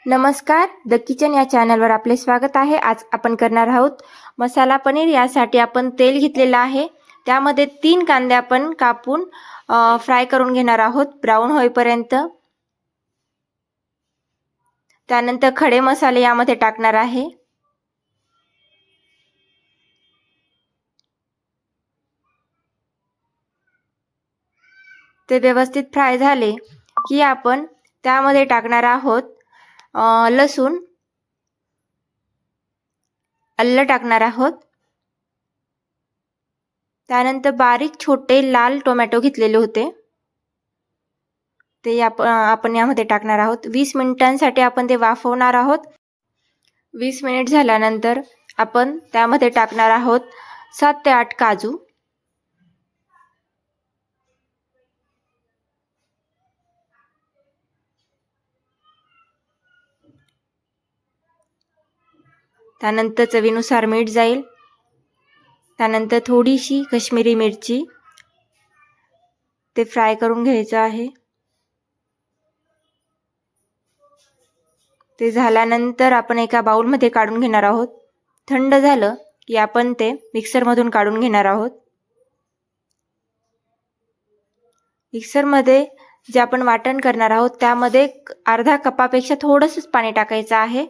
नमस्कार, the kitchen या चॅनलवर आपले स्वागत आहे। आज आपण करणार आहोत मसाला पनीर। यासाठी आपण तेल घेतलेलं आहे, त्यामध्ये 3 कांदे आपण कापून फ्राय करून घेणार आहोत ब्राऊन होईपर्यंत। त्यानंतर खडे मसाले यामध्ये टाकणार आहे। ते व्यवस्थित फ्राय झाले की आपण त्यामध्ये टाकणार आहोत लसूण, आलं टाकणार आहोत। त्यानंतर बारीक छोटे लाल टोमॅटो घेतलेले होते, ते आपण यामध्ये टाकणार आहोत। 20 मिनिटांसाठी आपण ते वाफवणार आहोत। 20 मिनिट झाल्यानंतर आपण त्यामध्ये टाकणार आहोत 7 ते 8 काजू। त्यानंतर चवीनुसार मीठ जाईल। त्यानंतर थोडीशी काश्मीरी मिरची, ते फ्राय करून घ्यायचं आहे। ते झाल्यानंतर आपण एका बाउलमध्ये काढून घेणार आहोत। थंड झालं की आपण ते मिक्सरमधून काढून घेणार आहोत। मिक्सरमध्ये जे आपण वाटण करणार आहोत त्यामध्ये अर्धा कपापेक्षा थोडंसं पाणी टाकायचं आहे।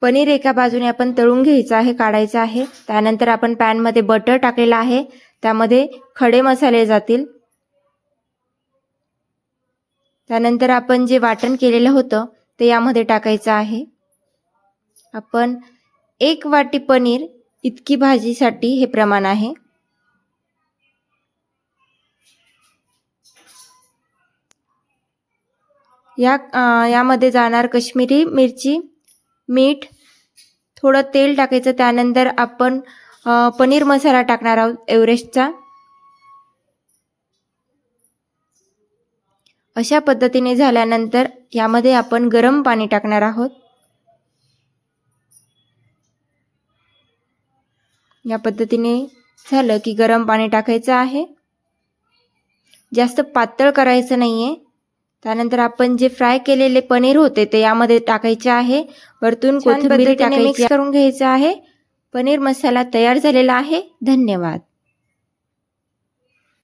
पनीर एका बाजूने आपण तळून घ्यायचं आहे, काढायचं आहे। त्यानंतर आपण पॅन मध्ये बटर टाकलेलं आहे, त्यामध्ये खडे मसाले जातील। त्यानंतर आपण जे वाटण केलेलं होतं ते यामध्ये टाकायचं आहे। आपण 1 वाटी पनीर इतकी भाजीसाठी हे प्रमाण आहे। यामध्ये जाणार काश्मीरी मिरची, मीठ, थोडं तेल टाकायचं। त्यानंतर आपण पनीर मसाला टाकणार आहोत एव्हरेस्टचा। अशा पद्धतीने झाल्यानंतर यामध्ये आपण गरम पाणी टाकणार आहोत। या पद्धतीने झालं की गरम पाणी टाकायचं आहे, जास्त पातळ करायचं नाहीये। त्यानंतर आपण जे फ्राय केलेले पनीर होते ते यामध्ये टाकायचे आहे। वरतून कोथिंबीर टाकायची, मिक्स करून घ्यायचं आहे। पनीर मसाला तयार झालेला आहे। धन्यवाद।